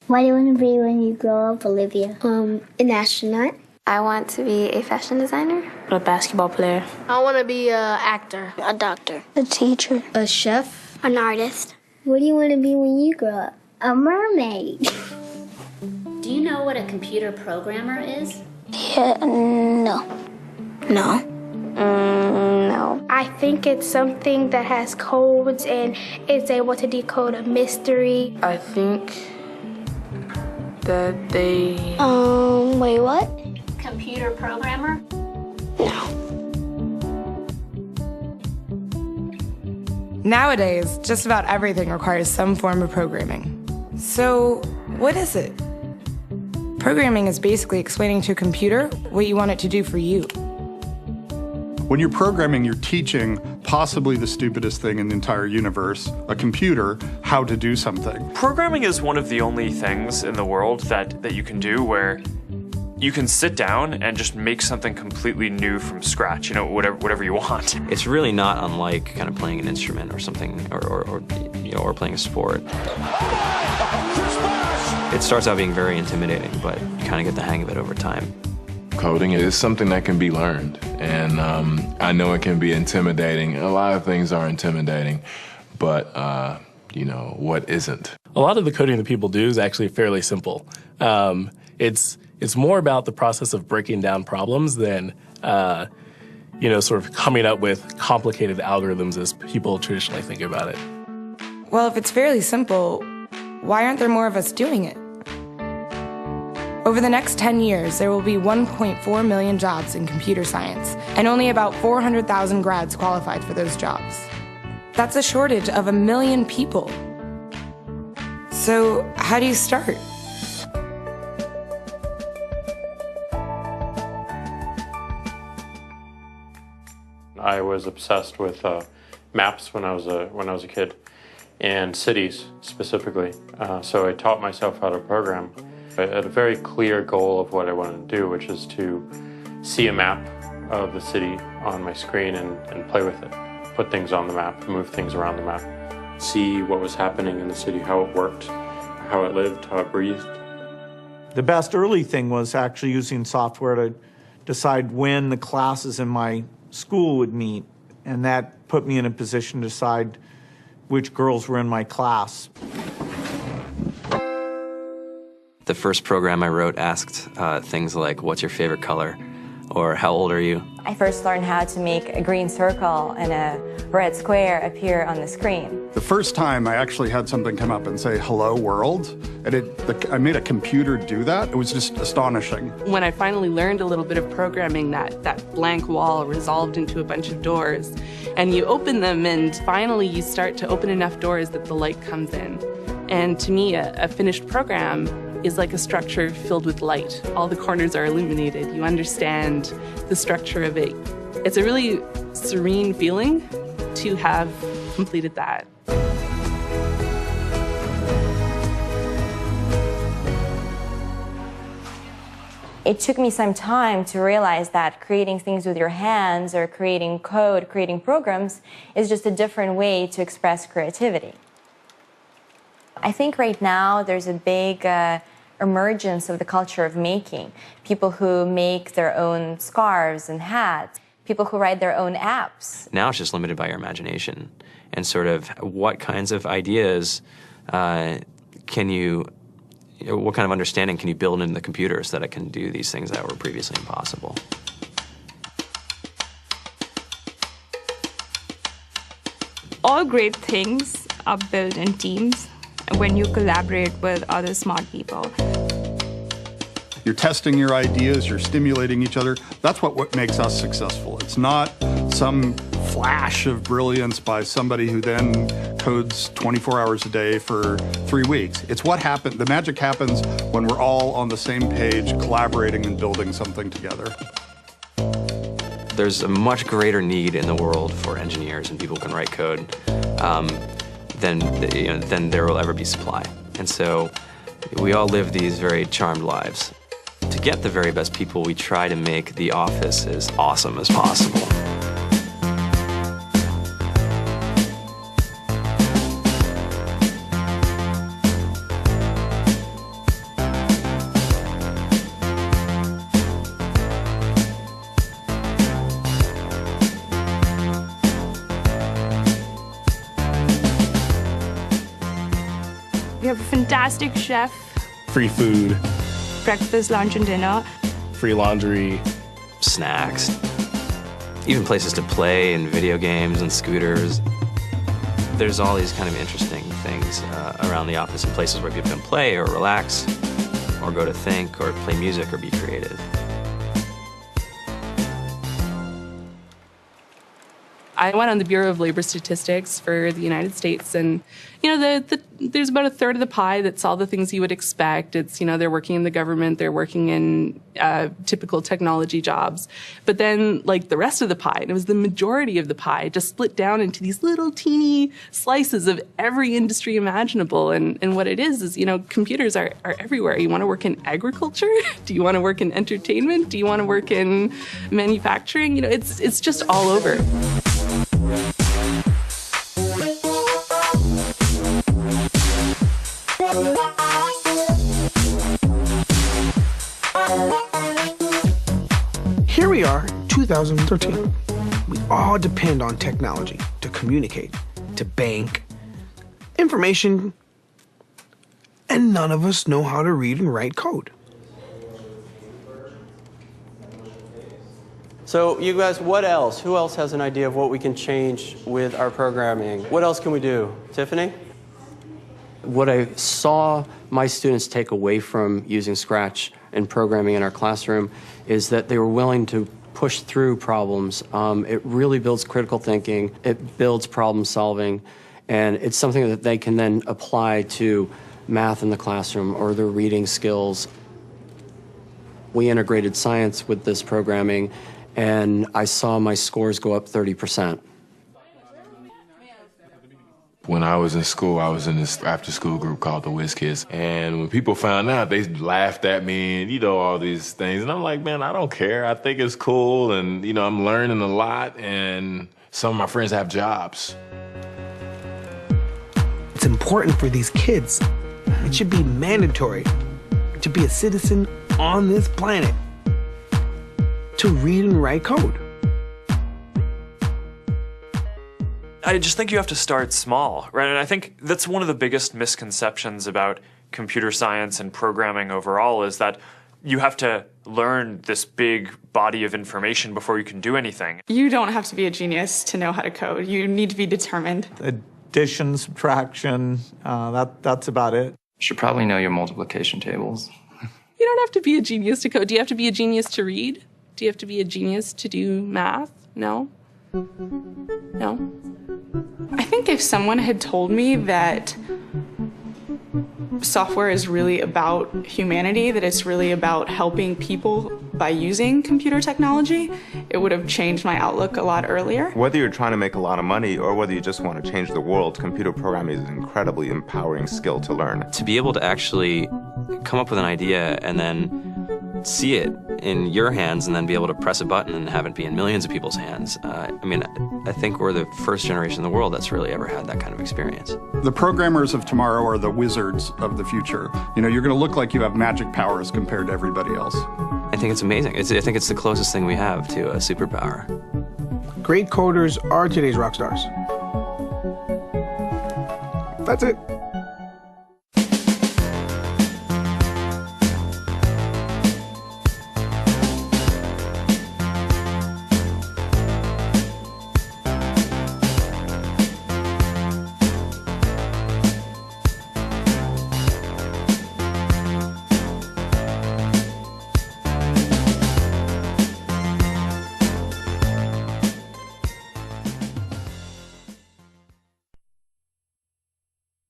What do you want to be when you grow up, Olivia? An astronaut. I want to be a fashion designer. A basketball player. I want to be an actor. A doctor. A teacher. A chef. An artist. What do you want to be when you grow up? A mermaid. Do you know what a computer programmer is? Yeah, no. No. No. I think it's something that has codes and is able to decode a mystery. I think that they... Wait, what? Computer programmer? Nowadays, just about everything requires some form of programming. So, what is it? Programming is basically explaining to a computer what you want it to do for you. When you're programming, you're teaching possibly the stupidest thing in the entire universe, a computer, how to do something. Programming is one of the only things in the world that you can do where you can sit down and just make something completely new from scratch, whatever you want. It's really not unlike kind of playing an instrument or something, or playing a sport. It starts out being very intimidating, but you kind of get the hang of it over time. Coding is something that can be learned, and I know it can be intimidating. A lot of things are intimidating, but what isn't? A lot of the coding that people do is actually fairly simple. It's more about the process of breaking down problems than, sort of coming up with complicated algorithms as people traditionally think about it. Well, if it's fairly simple, why aren't there more of us doing it? Over the next 10 years, there will be 1.4 million jobs in computer science, and only about 400,000 grads qualified for those jobs. That's a shortage of 1 million people. So, how do you start? I was obsessed with maps when I was a kid, and cities specifically. So I taught myself how to program. I had a very clear goal of what I wanted to do, which is to see a map of the city on my screen and play with it. Put things on the map, move things around the map. See what was happening in the city, how it worked, how it lived, how it breathed. The best early thing was actually using software to decide when the classes in my school would meet, and that put me in a position to decide which girls were in my class. The first program I wrote asked things like, what's your favorite color? Or how old are you? I first learned how to make a green circle and a red square appear on the screen. The first time I actually had something come up and say, hello world, and I made a computer do that. It was just astonishing. When I finally learned a little bit of programming, that blank wall resolved into a bunch of doors, and you open them, and finally you start to open enough doors that the light comes in. And to me, a finished program is like a structure filled with light. All the corners are illuminated. You understand the structure of it. It's a really serene feeling to have completed that. It took me some time to realize that creating things with your hands or creating code, creating programs, is just a different way to express creativity. I think right now there's a big emergence of the culture of making. People who make their own scarves and hats, people who write their own apps. Now it's just limited by your imagination and sort of what kinds of ideas what kind of understanding can you build into the computer so that it can do these things that were previously impossible. All great things are built in teams when you collaborate with other smart people. You're testing your ideas, you're stimulating each other. That's what makes us successful. It's not some flash of brilliance by somebody who then codes 24 hours a day for 3 weeks. It's what happened. The magic happens when we're all on the same page, collaborating and building something together. There's a much greater need in the world for engineers and people who can write code than there will ever be supply. And so we all live these very charmed lives. To get the very best people, we try to make the office as awesome as possible. We have a fantastic chef, Free food, breakfast, lunch, and dinner. free laundry, snacks, even places to play and video games and scooters. There's all these kind of interesting things around the office and places where people can play or relax or go to think or play music or be creative. I went on the Bureau of Labor Statistics for the United States, and there's about a third of the pie that's all the things you would expect. It's, they're working in the government, they're working in typical technology jobs. But then, like, the rest of the pie, and it was the majority of the pie, just split down into these little teeny slices of every industry imaginable. And what it is, computers are everywhere. You want to work in agriculture? Do you want to work in entertainment? Do you want to work in manufacturing? It's just all over. Here we are, 2013. We all depend on technology to communicate, to bank, information, and none of us know how to read and write code. So you guys, what else? Who else has an idea of what we can change with our programming? What else can we do? Tiffany? What I saw my students take away from using Scratch and programming in our classroom is that they were willing to push through problems. It really builds critical thinking, it builds problem solving, and it's something that they can then apply to math in the classroom or their reading skills. We integrated science with this programming, and I saw my scores go up 30%. When I was in school, I was in this after-school group called the Whiz Kids. And when people found out, they laughed at me and, all these things. And I'm like, man, I don't care. I think it's cool. And, I'm learning a lot. And some of my friends have jobs. It's important for these kids. It should be mandatory to be a citizen on this planet, to read and write code. I just think you have to start small, right? And I think that's one of the biggest misconceptions about computer science and programming overall is that you have to learn this big body of information before you can do anything. You don't have to be a genius to know how to code. You need to be determined. Addition, subtraction, that's about it. You should probably know your multiplication tables. You don't have to be a genius to code. Do you have to be a genius to read? Do you have to be a genius to do math? No? No? I think if someone had told me that software is really about humanity, that it's really about helping people by using computer technology, it would have changed my outlook a lot earlier. Whether you're trying to make a lot of money or whether you just want to change the world, computer programming is an incredibly empowering skill to learn. To be able to actually come up with an idea and then see it in your hands and then be able to press a button and have it be in millions of people's hands. I think we're the first generation in the world that's really ever had that kind of experience. The programmers of tomorrow are the wizards of the future. You're going to look like you have magic powers compared to everybody else. I think it's amazing. I think it's the closest thing we have to a superpower. Great coders are today's rock stars. That's it.